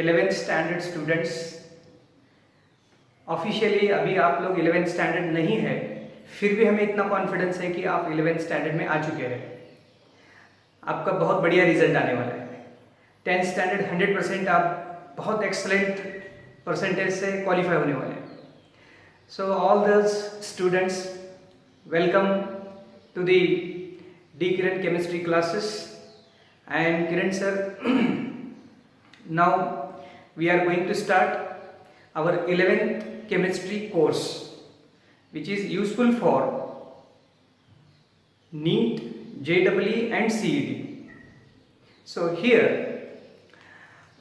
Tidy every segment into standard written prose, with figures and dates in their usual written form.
11th standard students, officially अभी आप लोग 11th स्टैंडर्ड नहीं है, फिर भी हमें इतना कॉन्फिडेंस है कि आप 11th स्टैंडर्ड में आ चुके हैं। आपका बहुत बढ़िया रिजल्ट आने वाला है। 10th स्टैंडर्ड 100% आप बहुत एक्सलेंट परसेंटेज से क्वालिफाई होने वाले हैं। So all the students, welcome to the D Kiran chemistry classes and Kiran sir, now we are going to start our 11th chemistry course, which is useful for NEET, JEE and CET. So here,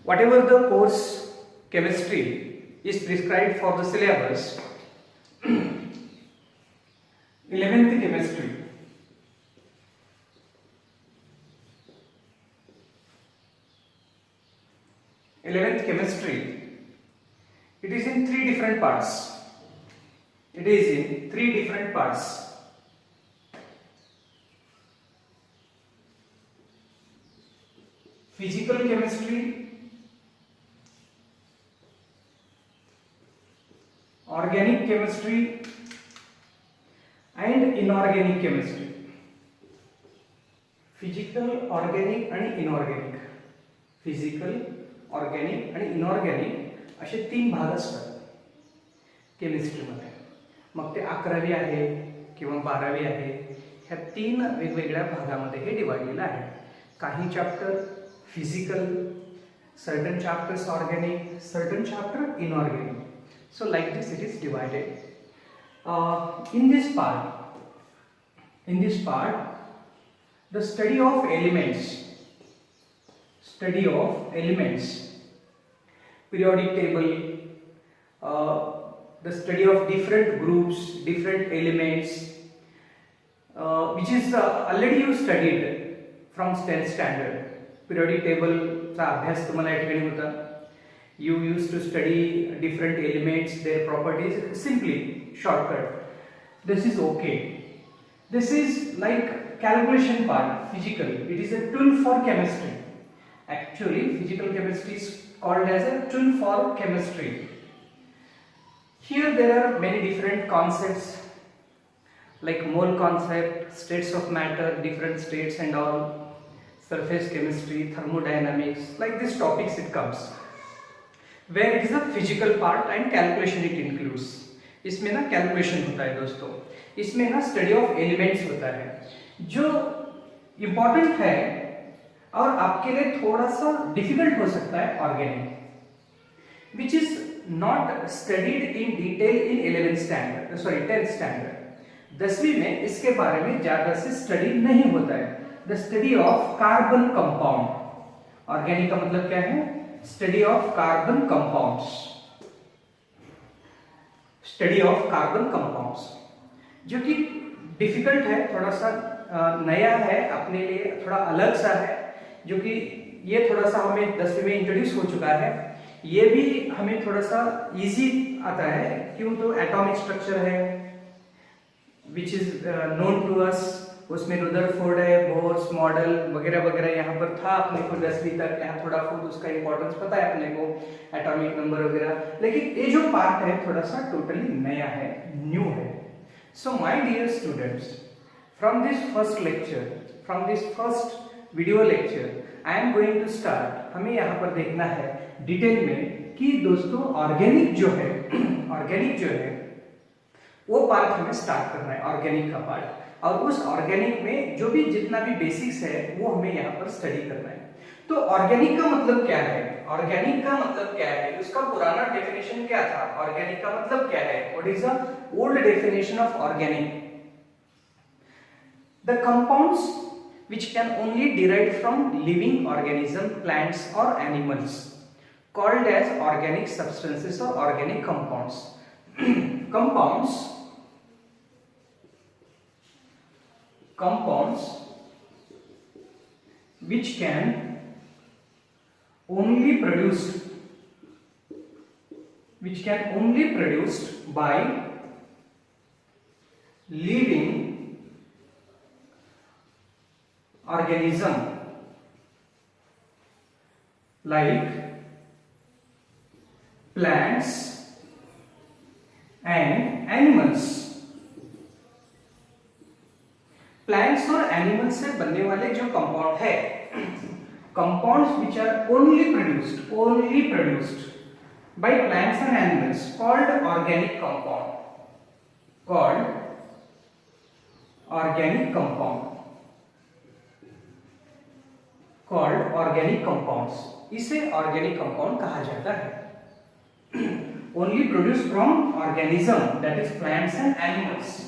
whatever the course chemistry is prescribed for the syllabus, 11th chemistry, it is in three different parts. Physical chemistry, organic chemistry and inorganic chemistry. Physical, organic and inorganic. Physical, organic आणि inorganic असे 3 भाग असतात केमिस्ट्रीमध्ये. मग ते 11वी आहे किंवा 12वी आहे, ह्या 3 वेगवेगळ्या भागामध्ये हे डिवाइडेड आहे. काही chapter physical, certain chapters organic, certain chapter inorganic. So like this it is divided. in this part the study of elements, periodic table, the study of different groups, different elements, which is already you studied from 10th standard. Periodic table चा अभ्यास तुम्हाला या ठिकाणी होता. You used to study different elements, their properties. Simply shortcut. This is okay. This is like calculation part, physical. It is a tool for chemistry. Actually, physical chemistry is called as a tool for chemistry. Here there are many different concepts like mole concept, states of matter, different states and all, surface chemistry, thermodynamics, like these topics it comes. Where it is a physical part and calculation it includes. इसमें ना calculation होता है दोस्तों, इसमें ना study of elements होता है जो इम्पोर्टेंट है और आपके लिए थोड़ा सा डिफिकल्ट हो सकता है. Organic, which is not studied in detail in 10th standard. 10वीं में इसके बारे में ज्यादा से स्टडी नहीं होता है. The study of carbon compound. Organic का मतलब क्या है? Study of carbon compounds. Study of carbon compounds जो कि डिफिकल्ट है, थोड़ा सा नया है अपने लिए, थोड़ा अलग सा है, जो कि ये थोड़ा सा हमें 10वीं में इंट्रोड्यूस हो चुका है. ये भी हमें थोड़ा सा इजी आता है. क्यों? तो एटॉमिक स्ट्रक्चर है which is known to us. उसमें रुदरफोर्ड है, बोर्स मॉडल वगैरह वगैरह यहाँ पर था अपने को 10वीं तक. यहाँ थोड़ा बहुत उसका इंपॉर्टेंस पता है अपने को, एटॉमिक नंबर वगैरह. लेकिन ये जो पार्ट है थोड़ा सा टोटली नया है, न्यू है. So my dear students, from this first lecture, from this first video lecture I am going to start. हमें यहाँ पर देखना है डिटेल में कि दोस्तों ऑर्गेनिक जो है वो पार्ट हमें स्टार्ट करना है, ऑर्गेनिक का पार्ट. और उस ऑर्गेनिक में जो भी जितना भी बेसिक्स है वो हमें यहाँ पर स्टडी करना है. तो ऑर्गेनिक का मतलब क्या है? उसका पुराना डेफिनेशन क्या था? ऑर्गेनिक का मतलब क्या है? What is the old definition of organic? The compounds which can only derive from living organism, plants or animals, called as organic substances or organic compounds. compounds which can only produced by living organism, like water, like plants and animals. Plants और animals से बनने वाले जो compound है, compounds which are only produced by plants and animals called organic compound, called organic compounds. इसे organic compound कहा जाता है। Only produced from organism, that is plants and animals.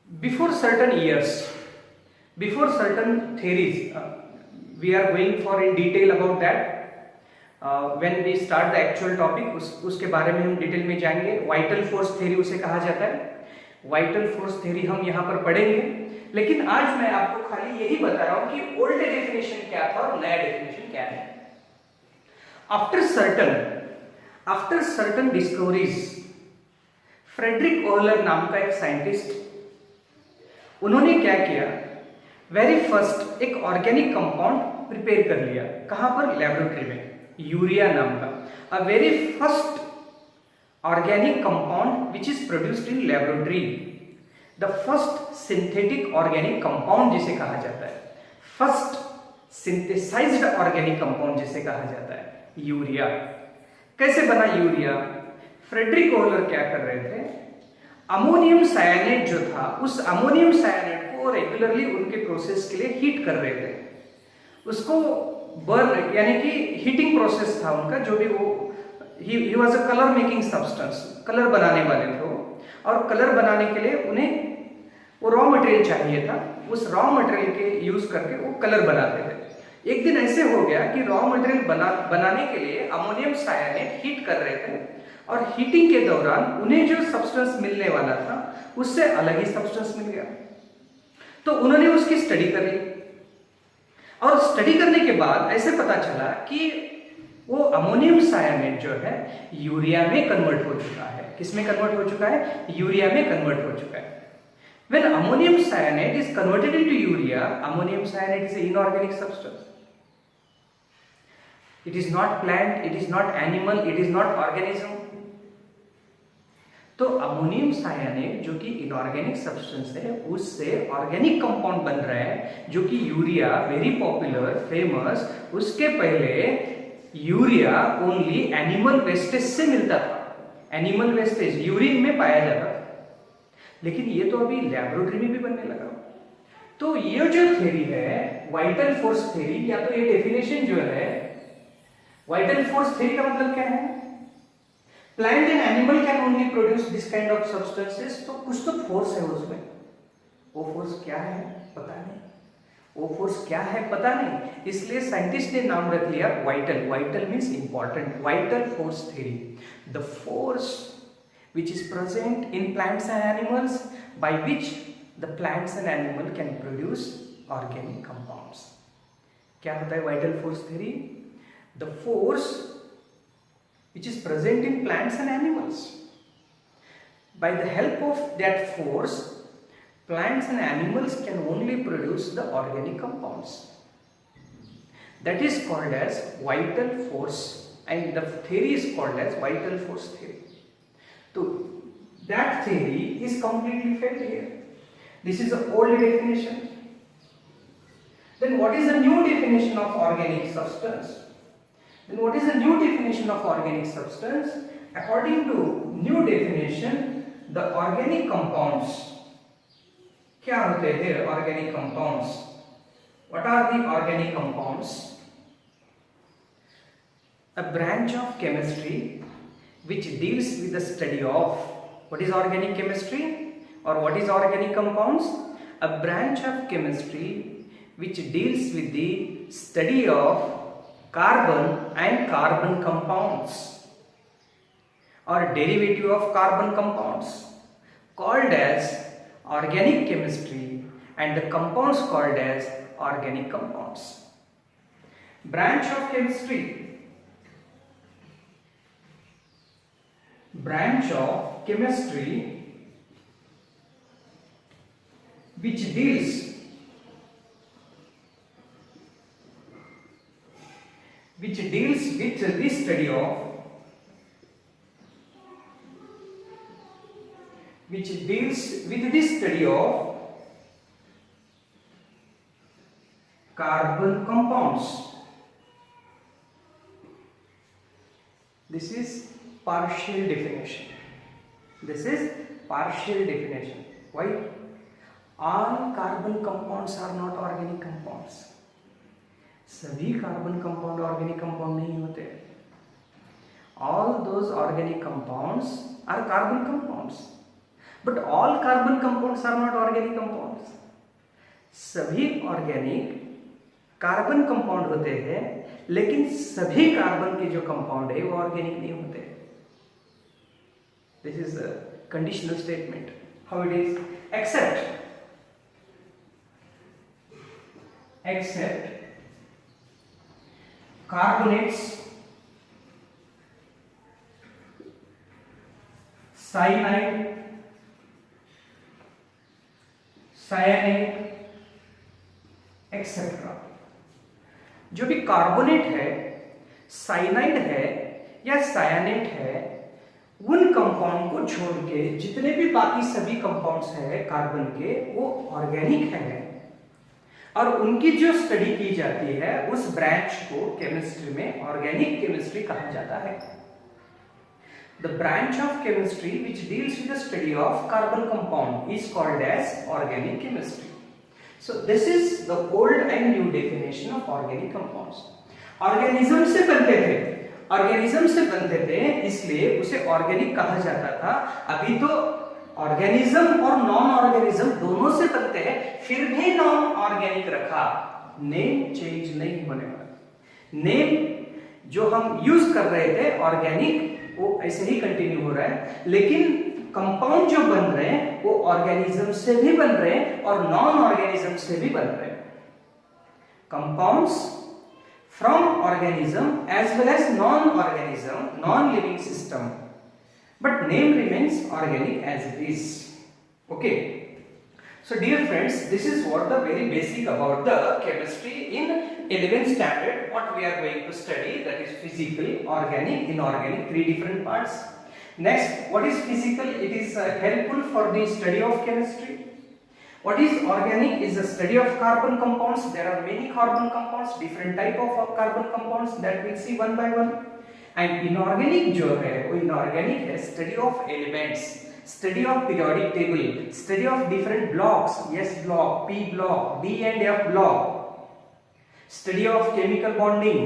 Before certain years, before certain theories, we are going for in detail about that. When we start the actual topic, उसके बारे में हम detail में जाएंगे। Vital force theory उसे कहा जाता है। वाइटल फोर्स थ्योरी हम यहाँ पर पढ़ेंगे, लेकिन आज मैं आपको खाली यही बता रहा हूँ कि ओल्ड डेफिनेशन क्या था और नया डेफिनेशन क्या है। आफ्टर सर्टन डिस्कवरीज, फ्रेडरिक ओहलर नाम का एक साइंटिस्ट, उन्होंने क्या किया, वेरी फर्स्ट एक ऑर्गेनिक कंपाउंड प्रिपेयर कर लिया। कहां पर? लेबोरेटरी में। यूरिया नाम का a very first organic compound which is produced in laboratory, the first synthetic organic compound जिसे कहा जाता है, फर्स्ट सिंथेसाइज्ड ऑर्गेनिक कंपाउंड जिसे कहा जाता है, यूरिया। कैसे बना यूरिया? फ्रेडरिक ओहलर क्या कर रहे थे, अमोनियम साइनाइड जो था, उस अमोनियम साइनाइड को रेगुलरली उनके प्रोसेस के लिए हीट कर रहे थे। उसको बर्न, यानी कि हीटिंग प्रोसेस था उनका, जो भी वो he was a colour making substance, colour बनाने वाले थे वो। और कलर बनाने के लिए उन्हें वो रॉ मटेरियल चाहिए था, उस रॉ मटेरियल के यूज करके वो कलर बनाते थे। एक दिन ऐसे हो गया कि रॉ मटेरियल बनाने के लिए अमोनियम साइनाइड हीट कर रहे थे, और हीटिंग के दौरान उन्हें जो सब्सटेंस मिलने वाला था उससे अलग ही सब्सटेंस मिल गया। तो उन्होंने उसकी स्टडी कर ली, और स्टडी करने के बाद ऐसे पता चला कि वो अमोनियम साइनाइड जो है यूरिया में कन्वर्ट हो चुका है। किसमें कन्वर्ट हो चुका है? यूरिया में कन्वर्ट हो चुका है। When ammonium cyanide is converted into urea, ammonium cyanide is an inorganic substance. It is not plant, it is not animal, it is not organism. तो अमोनियम साइनाइड जो कि इनऑर्गेनिक सब्सटेंस है, उससे organic compound बन रहा है, जो कि यूरिया, वेरी पॉपुलर, फेमस। उसके पहले यूरिया ओनली एनिमल वेस्टेज से मिलता था, एनिमल वेस्टेज यूरिन में पाया जाता था, लेकिन ये तो अभी लैबोरेटरी में भी बनने लगा। तो ये जो थ्योरी है वाइटल फोर्स थ्योरी, या तो ये डेफिनेशन जो है वाइटल फोर्स थ्योरी का मतलब क्या है, plant and animal can only produce this kind of substances. तो कुछ तो फोर्स है उसमें, वो फोर्स क्या है पता नहीं, वो फोर्स क्या है पता नहीं, इसलिए साइंटिस्ट ने नाम रख लिया vital. Vital means important, vital force theory, the force which is present in plants and animals, by which the plants and animal can produce organic compounds. क्या होता है vital force theory? The force which is present in plants and animals. By the help of that force, plants and animals can only produce the organic compounds. That is called as vital force, and the theory is called as vital force theory. So that theory is completely failed here. This is the old definition. Then what is the new definition of organic substance? Then what is the new definition of organic substance? According to new definition, the organic compounds, क्या होते हैं organic compounds? What are the organic compounds? A branch of chemistry which deals with the study of what is organic chemistry or what is organic compounds. A branch of chemistry which deals with the study of carbon and carbon compounds or derivative of carbon compounds, called as organic chemistry, and the compounds called as organic compounds. Branch of chemistry, branch of chemistry which deals which deals with the study of carbon compounds. This is partial definition. Why? All carbon compounds are not organic compounds. सभी carbon compound organic compound नहीं होते. All those organic compounds are carbon compounds, but all carbon compounds are not organic compounds. सभी organic carbon compound होते हैं, लेकिन सभी carbon के जो कंपाउंड है वो ऑर्गेनिक नहीं होते. This is the conditional statement. How it is? Except carbonates, cyanide, cyanide etcetera. जो भी कार्बोनेट है, साइनाइड है या सायनेट है, उन कंपाउंड को छोड़ के जितने भी बाकी सभी कंपाउंड्स है कार्बन के, वो ऑर्गेनिक है. और उनकी जो स्टडी की जाती है उस ब्रांच को केमिस्ट्री में ऑर्गेनिक केमिस्ट्री कहा जाता है. The branch of chemistry which deals with the study of carbon compound is called as organic chemistry. So this is the old and new definition of organic compounds. Organism से बनते थे इसलिए उसे organic कहा जाता था. अभी तो ऑर्गेनिज्म और नॉन ऑर्गेनिज्म दोनों से बनते हैं, फिर भी नॉन ऑर्गेनिक रखा. नेम चेंज नहीं होने वाला. नेम जो हम यूज कर रहे थे ऑर्गेनिक, वो ऐसे ही कंटिन्यू हो रहा है, लेकिन कंपाउंड जो बन रहे हैं वो ऑर्गेनिज्म से भी बन रहे हैं और नॉन ऑर्गेनिज्म से भी बन रहे हैं. Compounds from organism as well as non organism, non living system, but name remains organic as it is. Okay, so dear friends, this is what the very basic about the chemistry in 11th standard. What we are going to study, that is physical, organic, inorganic, three different parts. Next, what is physical? It is helpful for the study of chemistry. What is organic? Is the study of carbon compounds. There are many carbon compounds, different type of carbon compounds that we'll see one by one. And inorganic जो है वो inorganic है study of elements, study of periodic table, study of different blocks, S block, P block, D and F block, study of chemical bonding,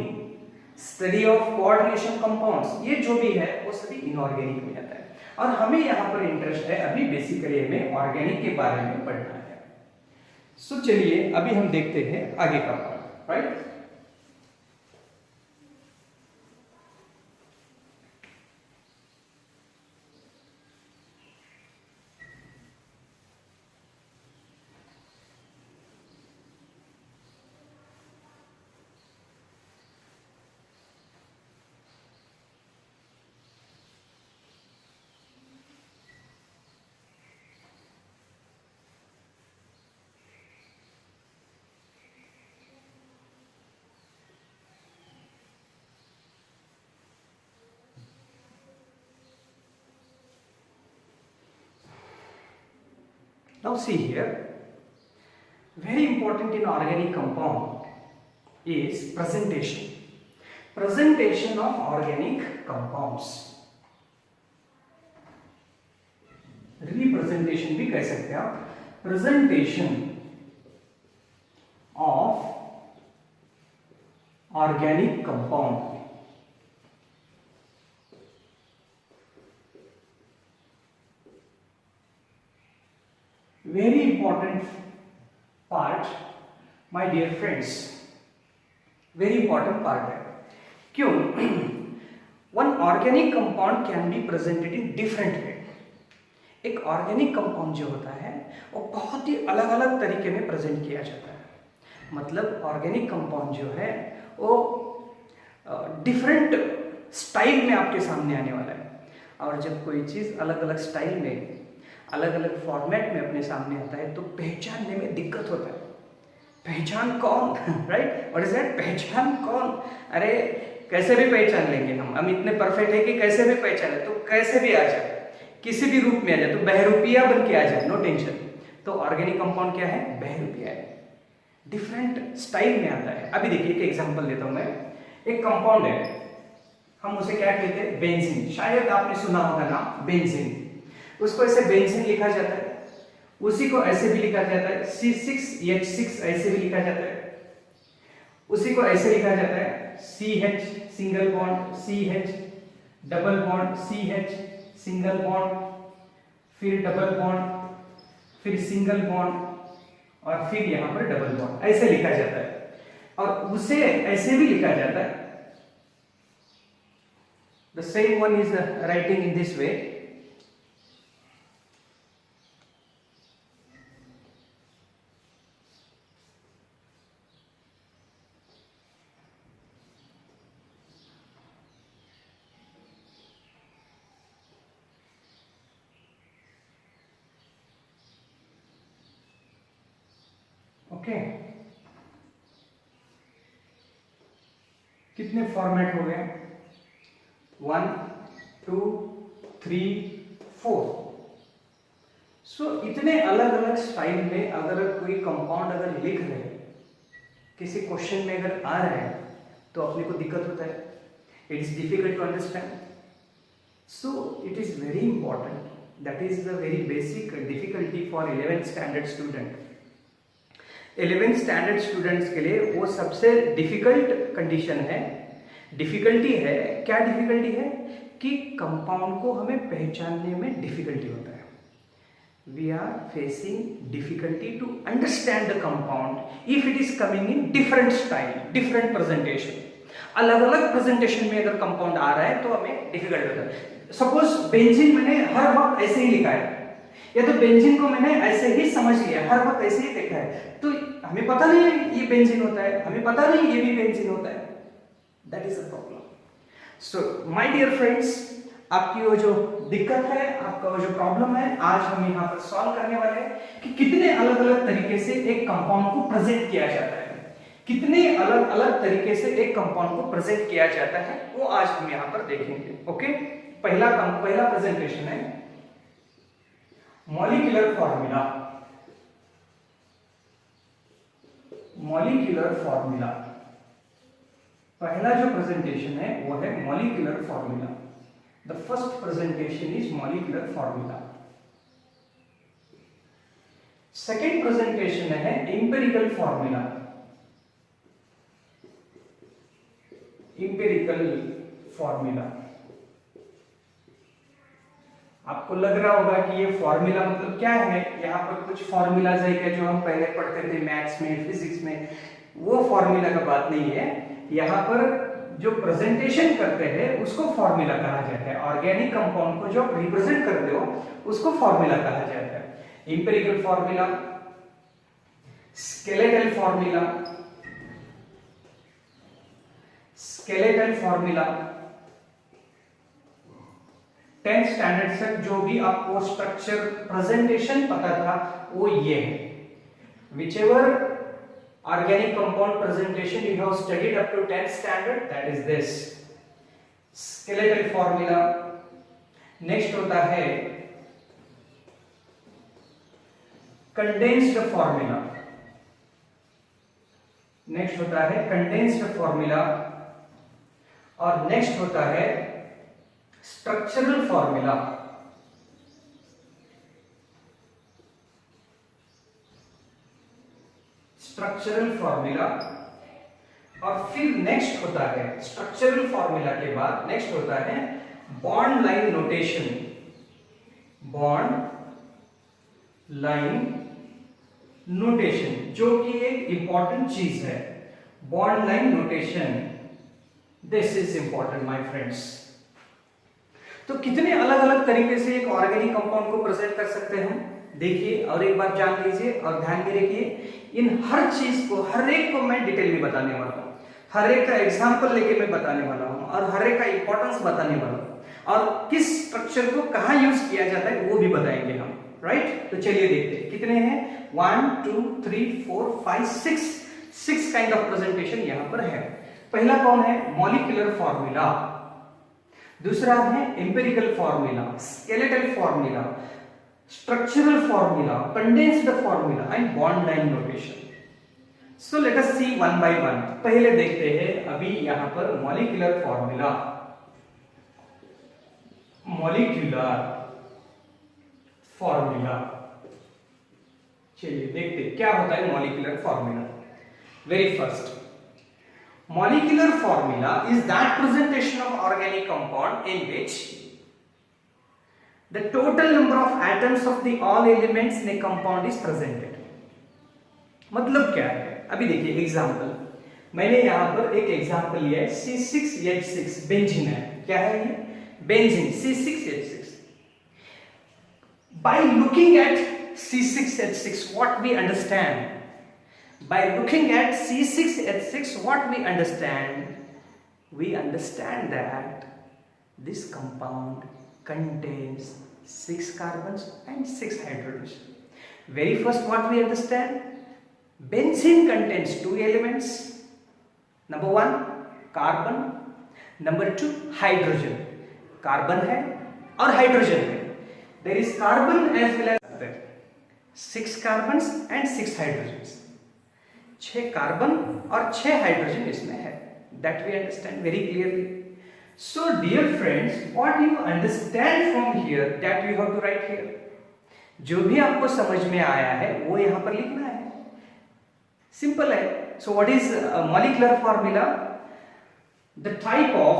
study of coordination compounds. ये जो भी है वो सभी inorganic में आता है. और हमें यहाँ पर इंटरेस्ट है अभी बेसिकली हमें ऑर्गेनिक के बारे में पढ़ना है. सो चलिए अभी हम देखते हैं आगे का part. Right, now see here, very important in organic compound is presentation of organic compounds. Representation भी कह सकते हैं आप. Presentation of organic compound. Very important part, my dear friends. Very important part है. क्यों? One organic compound can be presented in different way. एक organic compound जो होता है वो बहुत ही अलग अलग तरीके में प्रेजेंट किया जाता है. मतलब ऑर्गेनिक कंपाउंड जो है वो डिफरेंट स्टाइल में आपके सामने आने वाला है. और जब कोई चीज़ अलग अलग स्टाइल में, अलग अलग फॉर्मेट में अपने सामने आता है तो पहचानने में दिक्कत होता है. पहचान कौन, राइट, व्हाट इज दैट, पहचान कौन। अरे कैसे भी पहचान लेंगे हम इतने परफेक्ट है कि कैसे भी पहचाने, तो कैसे भी आ जाए, किसी भी रूप में आ जाए, तो बहरूपिया बन के आ जाए, नो टेंशन। तो ऑर्गेनिक कंपाउंड क्या है, बहरूपिया है, डिफरेंट स्टाइल में आता है। अभी देखिए एक एग्जांपल देता हूं मैं। एक कंपाउंड है, हम उसे क्या कहते हैं, बेंजीन। शायद आपने सुना होगा नाम बेंजीन। उसको ऐसे बेंजीन लिखा जाता है, उसी को ऐसे भी लिखा जाता है C6H6, ऐसे भी लिखा जाता है। उसी को ऐसे लिखा जाता है CH single bond, CH double bond, CH single bond, फिर डबल बॉन्ड, फिर सिंगल बॉन्ड, और फिर यहां पर डबल बॉन्ड, ऐसे लिखा जाता है। और उसे ऐसे भी लिखा जाता है, the same one is writing in this way. Okay, कितने फॉर्मेट हो गए, 1 2 3 4। सो इतने अलग अलग स्टाइल में अगर कोई कंपाउंड अगर लिख रहे हैं, किसी क्वेश्चन में अगर आ रहा है, तो अपने को दिक्कत होता है, it is difficult to understand. So it is very important, that is the very basic difficulty for 11th standard student. 11th standard students के लिए वो सबसे डिफिकल्ट कंडीशन है, डिफिकल्टी है। क्या डिफिकल्टी है कि कंपाउंड को हमें पहचानने में डिफिकल्टी होता है। We are facing difficulty to understand the compound if it is coming in different style, different presentation. अलग अलग प्रेजेंटेशन में अगर कंपाउंड आ रहा है तो हमें डिफिकल्ट होता है। सपोज बेंजीन मैंने हर वक्त ऐसे ही लिखा है, या तो बेंजीन को मैंने ऐसे ही समझ लिया, हर वक्त ऐसे ही देखा है, तो हमें पता नहीं है ये बेंजीन होता है, हमें पता नहीं ये भी बेंजीन होता है। That is a problem. So my dear friends, आपकी वो जो दिक्कत है, आपका वो जो प्रॉब्लम है, आज हम यहाँ पर सॉल्व करने वाले हैं कि कितने अलग अलग तरीके से एक कंपाउंड को प्रेजेंट किया जाता है, कितने अलग अलग तरीके से एक कंपाउंड को प्रेजेंट किया जाता है, वो आज हम यहाँ पर देखेंगे। ओके, पहला प्रेजेंटेशन है मॉलिक्यूलर फॉर्मूला। मॉलिक्यूलर फॉर्मूला, पहला जो प्रेजेंटेशन है वो है molecular formula. The first presentation is molecular formula. Second presentation है एम्पिरिकल फॉर्मूला। एम्पिरिकल फॉर्मूला, आपको लग रहा होगा कि ये फॉर्मूला मतलब क्या है, यहाँ पर कुछ फॉर्मूलाज है क्या जो हम पहले पढ़ते थे मैथ्स में, फिजिक्स में, वो फॉर्मूला का बात नहीं है। यहाँ पर जो प्रेजेंटेशन करते हैं उसको फॉर्मूला कहा जाता है। ऑर्गेनिक कंपाउंड को जो आप रिप्रेजेंट करते हो उसको फॉर्मूला कहा जाता है। Empirical formula, skeletal formula, skeletal formula. 10th standard तक जो भी आपको स्ट्रक्चर प्रेजेंटेशन पता था वो ये है। whichever organic compound presentation you have studied up to 10th standard, that is this skeletal formula। next होता है condensed formula। next होता है condensed formula, और next होता है स्ट्रक्चरल फॉर्मूला। स्ट्रक्चरल फॉर्मूला, और फिर नेक्स्ट होता है स्ट्रक्चरल फॉर्मूला के बाद नेक्स्ट होता है bond line notation. Bond line notation जो कि एक इंपॉर्टेंट चीज है। Bond line notation, this is important my friends. तो कितने अलग अलग तरीके से एक ऑर्गेनिक कंपाउंड को प्रेजेंट कर सकते हैं हम, देखिए और एक बार जान लीजिए और ध्यान में रखिए। इन हर चीज को, हर एक को मैं डिटेल में बताने वाला हूँ, हर एक का एग्जांपल लेके मैं बताने वाला हूँ, और हर एक का इंपॉर्टेंस बताने वाला हूँ, और किस स्ट्रक्चर को कहाँ यूज किया जाता है वो भी बताएंगे हम। राइट। तो चलिए देखते हैं कितने हैं, 1 2 3 4 5 6 काइंड ऑफ प्रेजेंटेशन यहां पर है। पहला कौन है, मॉलिक्यूलर फॉर्मूला, दूसरा है empirical formula, skeletal formula, structural formula, condensed formula and bond line notation. So let us see one by one. पहले देखते हैं अभी यहां पर मॉलिक्यूलर फॉर्मूला। मॉलिक्यूलर फॉर्मूला, चलिए देखते हैं क्या होता है molecular formula. Very first, molecular formula is that presentation of organic compound in which the total number of atoms of the all elements in a compound is presented। मतलब क्या है, अभी देखिए एग्जांपल, मैंने यहां पर एक एग्जांपल लिया है C6H6 बेंजीन है। क्या है ये, benzene C6H6। by looking at C6H6 what we understand, by looking at C6H6 what we understand that this compound contains 6 carbons and 6 hydrogens। Very first what we understand, benzene contains 2 elements, number 1 carbon, number 2 hydrogen। Carbon है और hydrogen है, there is carbon as well as 6 carbons and 6 hydrogens। 6 carbon और 6 hydrogen इसमें है, that we understand very clearly. So dear friends, what you understand from here that you have to write here. जो भी आपको समझ में आया है वो यहां पर लिखना है, सिंपल है। So what is molecular formula, the type of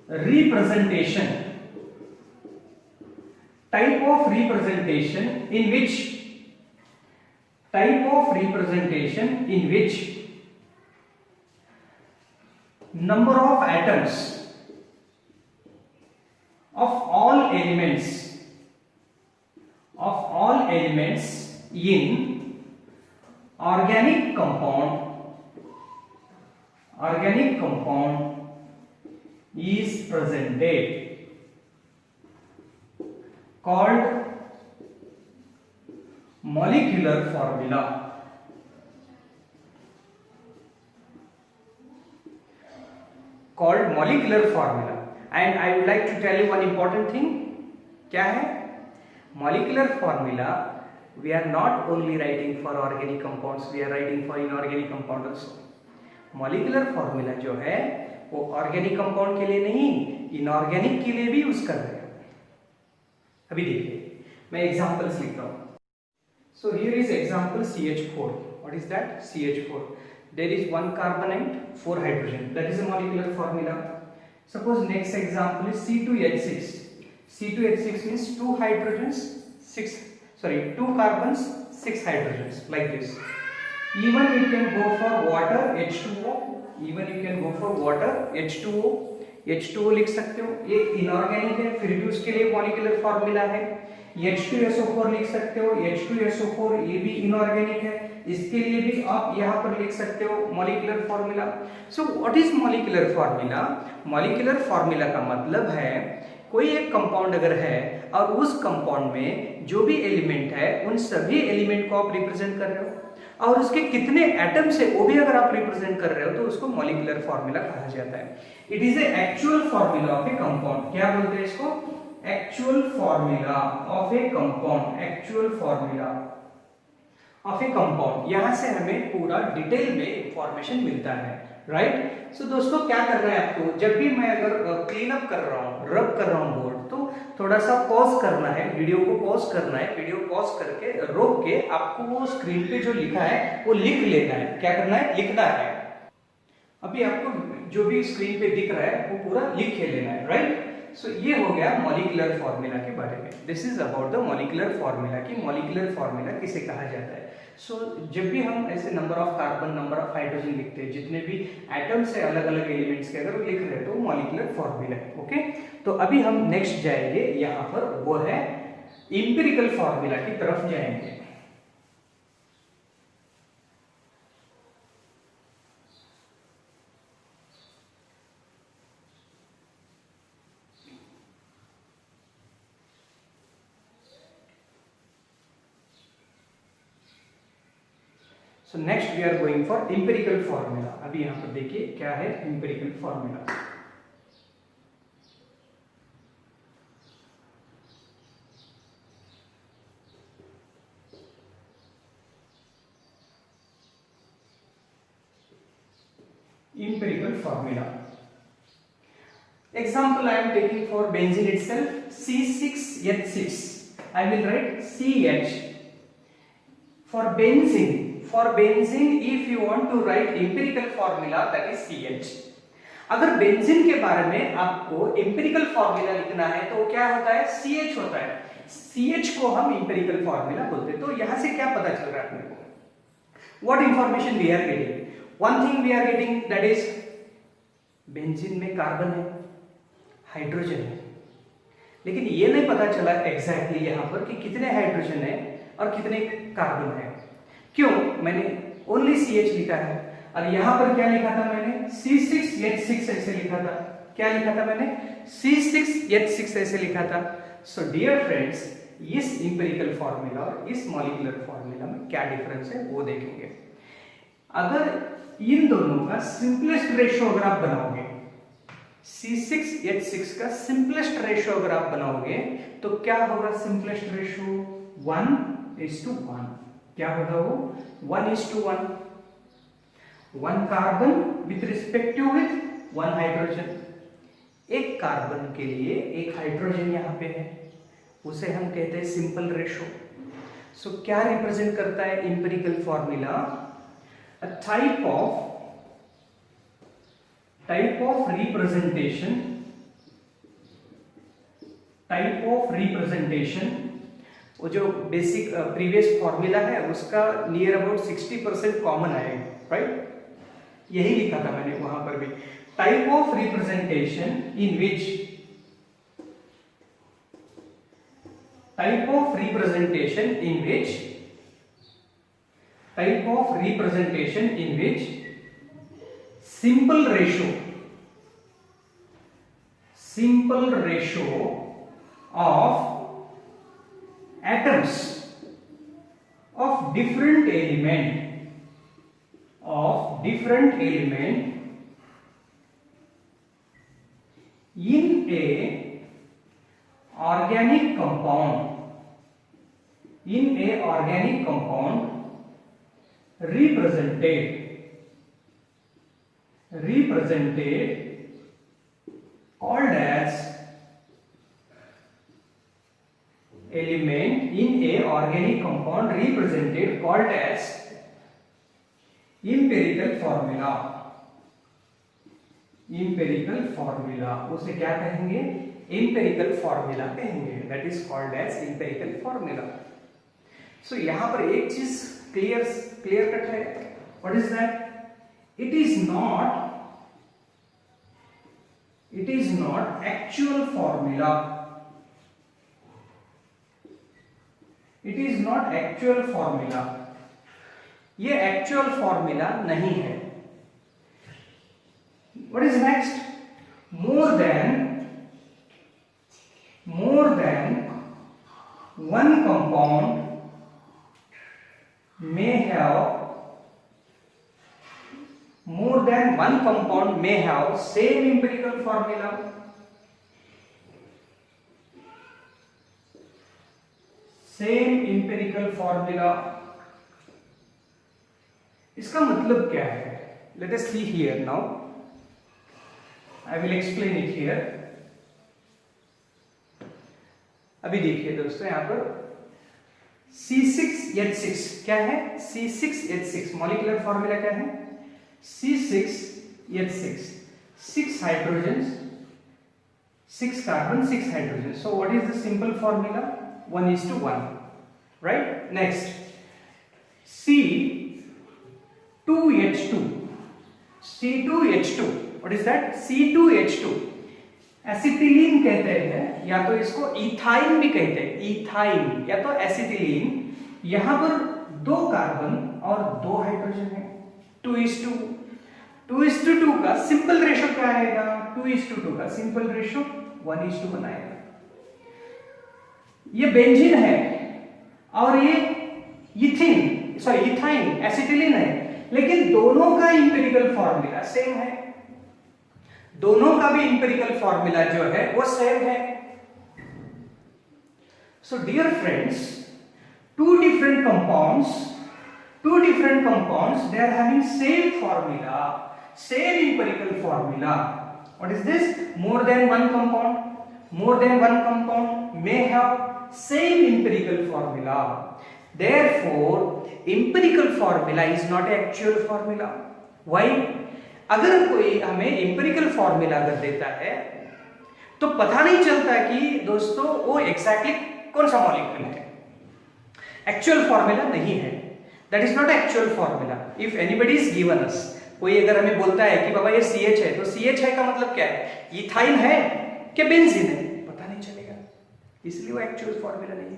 representation, type of representation in which number of atoms of all elements in organic compound is presented, called molecular formula। called molecular formula। and I would like to tell you one important thing, क्या है molecular formula, we are not only writing for organic compounds, we are writing for inorganic compound also। molecular formula जो है वो organic compound के लिए नहीं, inorganic के लिए भी यूज कर रहे हैं। अभी देखिए मैं एग्जांपल्स लिखता हूं। So here is example CH4। What is that, CH4, there is 1 carbon and 4 hydrogen, that is a molecular formula. Suppose next example is C2H6। C2H6 means 2 hydrogens 2 carbons 6 hydrogens, like this। even you can go for water H2O, H2O लिख सकते हो, ये inorganic है फिर भी उसके लिए molecular formula है। H2SO4 लिख सकते हो, H2SO4 ये भी इनऑर्गेनिक है, इसके लिए भी आप यहाँ पर लिख सकते हो molecular formula. So what is molecular formula, molecular formula का मतलब है कोई एक कंपाउंड अगर है और उस कंपाउंड में जो भी एलिमेंट है उन सभी एलिमेंट को आप रिप्रेजेंट कर रहे हो और उसके कितने एटम्स है वो भी अगर आप रिप्रेजेंट कर रहे हो तो उसको मॉलिक्यूलर फॉर्मूला कहा जाता है। It is a actual formula of A compound. क्या बोलते हैं इसको, actual formula of A compound, actual formula of A compound. यहां से हमें पूरा डिटेल में इंफॉर्मेशन मिलता है, राइट। सो दोस्तों क्या करना है आपको, जब भी मैं अगर क्लीन अप कर रहा हूँ, रब कर रहा हूँ बोर्ड, तो थोड़ा सा पॉज करना है, वीडियो को पॉज करना है, वीडियो पॉज करके रोक के आपको वो स्क्रीन पे जो लिखा है वो लिख लेना है। क्या करना है, लिखना है। अभी आपको जो भी स्क्रीन पे दिख रहा है वो पूरा लिख के लेना है, राइट। सो ये हो गया मॉलिक्यूलर फॉर्मूला के बारे में। This is about the molecular formula कि मॉलिक्यूलर फॉर्मूला किसे कहा जाता है। सो जब भी हम ऐसे number of carbon, number of hydrogen लिखते हैं, जितने भी एटम्स है अलग अलग एलिमेंट्स के अगर लिख रहे हैं तो मॉलिक्यूलर फॉर्मूला है, ओके। तो अभी हम नेक्स्ट जाएंगे यहाँ पर, वो है एम्पिरिकल फॉर्मूला की तरफ जाएंगे। So next we are going for empirical formula. अभी यहां पर देखिए क्या है empirical formula. Empirical formula. Example I am taking for benzene itself, C6H6. I will write CH. For benzene, if you want to write empirical formula, that is CH. अगर benzene के बारे में आपको एम्पिरिकल फॉर्मूला लिखना है तो क्या होता है, CH होता है। CH को हम एम्पिरिकल फॉर्मूला बोलते हैं। तो यहां से क्या पता चल रहा है अपने को, what information we are getting? One thing we are getting, that is benzene में कार्बन है, हाइड्रोजन है, लेकिन ये नहीं पता चला एग्जैक्टली यहाँ पर कि कितने हाइड्रोजन है और कितने कार्बन है। क्यों? मैंने ओनली CH लिखा है और यहाँ पर क्या लिखा था मैंने, C6H6 ऐसे लिखा था। क्या लिखा था मैंने? C6H6 ऐसे लिखा था। सो डियर फ्रेंड्स, इस इंपेरिकल फॉर्मूला और इस मॉलिक्यूलर फॉर्मूला में क्या डिफरेंस है वो देखेंगे। अगर इन दोनों का सिंपलेस्ट रेशियो अगर आप बनाओगे, C6H6 का सिंपलेस्ट रेशियो अगर आप बनाओगे तो क्या होगा? Simplest ratio 1:1। क्या होगा वो? 1:1। 1 carbon with respective with 1 hydrogen. एक कार्बन के लिए एक हाइड्रोजन यहाँ पे है, उसे हम कहते हैं सिंपल रेशियो। सो क्या रिप्रेजेंट करता है empirical formula? A type of representation, वो जो बेसिक प्रीवियस फॉर्मूला है उसका नियर अबाउट 60% कॉमन आएगा, राइट? यही लिखा था मैंने वहां पर भी। Type of representation in which simple ratio of atoms of different element in a organic compound represented called as element in a organic compound represented called as empirical formula। empirical formula उसे क्या कहेंगे? empirical formula कहेंगे। that is called as empirical formula। so यहाँ पर एक चीज clear cut है। what is that? it is not actual formula। it is not actual formula। ये actual formula नहीं है। what is next? more than one compound may have same empirical formula। इसका मतलब क्या है? let us see here now। I will explain it here। अभी देखिए दोस्तों, यहां पर C6H6 क्या है? C6H6 मॉलिक्यूलर फॉर्मूला क्या है? C6H6, 6 hydrogen, 6 carbon, 6 hydrogen. so what is the simple formula? 1:1, right? next C2H2। what is that? C2H2 acetylene कहते हैं, या तो इसको इथाइन भी कहते हैं, इथाइन या तो एसिटिलीन। यहां पर 2 कार्बन और 2 हाइड्रोजन है। 2:2 का सिंपल रेशियो क्या आएगा? 2:2 का सिंपल रेशियो 1:1 आएगा। ये बेंजीन है और ये इथीन, सॉरी इथाइन एसिटिलीन है, लेकिन दोनों का इंपेरिकल फॉर्मूला सेम है, दोनों का भी इंपेरिकल फॉर्मूला जो है वो सेम है। So dear friends, two different compounds they are having same formula, same empirical formula. What is this? More than one compound may have same empirical formula. Therefore empirical formula is not an actual formula. Why? अगर कोई हमें empirical formula अगर देता है तो पता नहीं चलता कि दोस्तों वो exactly कौन सा मॉलिक्यूल है, एक्चुअल फॉर्मूला नहीं है, that is not actual formula. If anybody is given us, कोई अगर हमें बोलता है कि बाबा ये CH है, तो CH है का मतलब क्या है, इथाइन है कि बेंजीन है, पता नहीं चलेगा, इसलिए वो एक्चुअल फॉर्मूला नहीं है।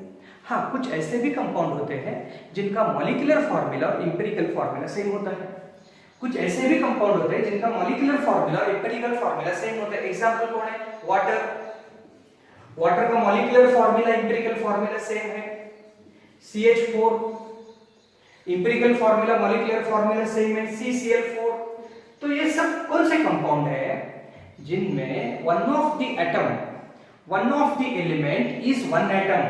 हाँ, कुछ ऐसे भी कंपाउंड होते हैं जिनका मॉलिक्यूलर फॉर्मूला और इंपेरिकल फॉर्मूला सेम होता है, कुछ ऐसे भी कंपाउंड होते हैं जिनका मॉलिक्यूलर फॉर्मूला और इंपेरिकल फॉर्मूला सेम होता है। एग्जांपल कौन है? वाटर का molecular formula empirical formula same है। CH4 empirical formula molecular formula same है, CCl4। तो ये सब कौन से कंपाउंड है जिनमें one of the element is one atom.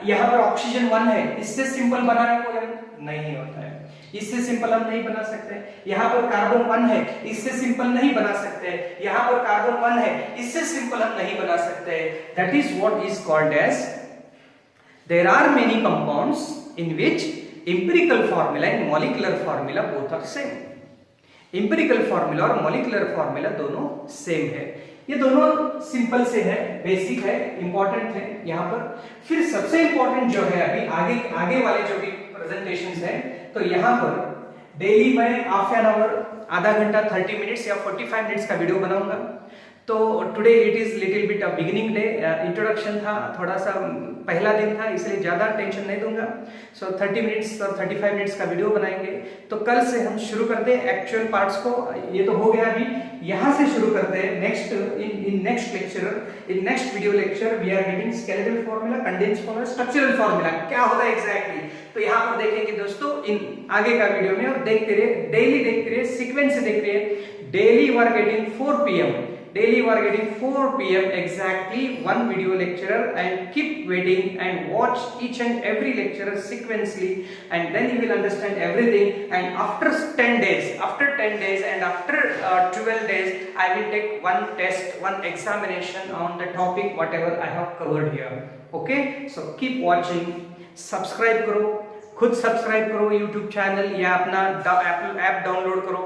यहां पर ऑक्सीजन 1 है, इससे सिंपल बनाना कोई नहीं होता है, इससे सिंपल हम नहीं बना सकते। यहां पर कार्बन 1 है, इससे सिंपल नहीं बना सकते। यहां पर कार्बन 1 है, इससे सिंपल हम नहीं बना सकते। That is what is called as, there are many compounds in which empirical formula and molecular formula both are same. empirical formula और molecular formula दोनों सेम है। ये दोनों सिंपल से है, बेसिक है, इंपॉर्टेंट है यहाँ पर। फिर सबसे इंपॉर्टेंट जो है अभी आगे वाले जो भी प्रेजेंटेशंस हैं, तो यहाँ पर डेली मैं हाफ एन आवर, आधा घंटा, 30 मिनट्स या 45 मिनट्स का वीडियो बनाऊंगा। तो today it is little bit a beginning day, introduction था, थोड़ा सा पहला दिन था, इसलिए ज़्यादा टेंशन नहीं दूंगा। सो 30 मिनट्स और 35 मिनट्स का वीडियो बनाएंगे। तो कल से हम शुरू करते हैं एक्चुअल पार्ट्स को। ये तो हो गया, अभी यहाँ से शुरू करते हैं next in next video lecture we are getting skeletal formula, condensed formula, structural formula क्या होता है एग्जैक्टली। तो यहाँ पर देखेंगे दोस्तों इन आगे का वीडियो में, और देखते रहिए, डेली देखते रहिए, सीक्वेंस से देख रहिए। Daily you are getting 4 PM, daily you are getting 4 PM exactly one video lecturer, and keep waiting and watch each and every lecturer sequentially, and then you will understand everything. And after 10 days and after 12 days I will take one test, one examination on the topic whatever I have covered here. Okay, so keep watching, subscribe करो, खुद subscribe करो YouTube channel या अपना Apple app download करो।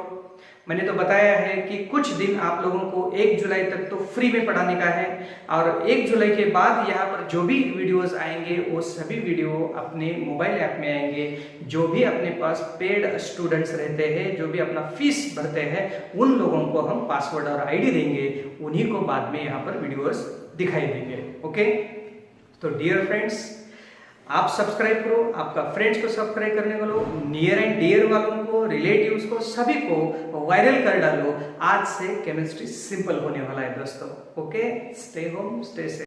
मैंने तो बताया है कि कुछ दिन आप लोगों को 1 जुलाई तक तो फ्री में पढ़ाने का है, और 1 जुलाई के बाद यहाँ पर जो भी वीडियोस आएंगे वो सभी वीडियो अपने मोबाइल ऐप में आएंगे। जो भी अपने पास पेड स्टूडेंट्स रहते हैं, जो भी अपना फीस भरते हैं, उन लोगों को हम पासवर्ड और ID देंगे, उन्हीं को बाद में यहाँ पर वीडियोस दिखाई देंगे। ओके, तो डियर फ्रेंड्स, आप सब्सक्राइब करो, आपका फ्रेंड्स को सब्सक्राइब करने वालों, नियर एंड डियर वालों को, रिलेटिव्स को, सभी को वायरल कर डालो। आज से केमिस्ट्री सिंपल होने वाला है दोस्तों। Okay, stay home, stay safe.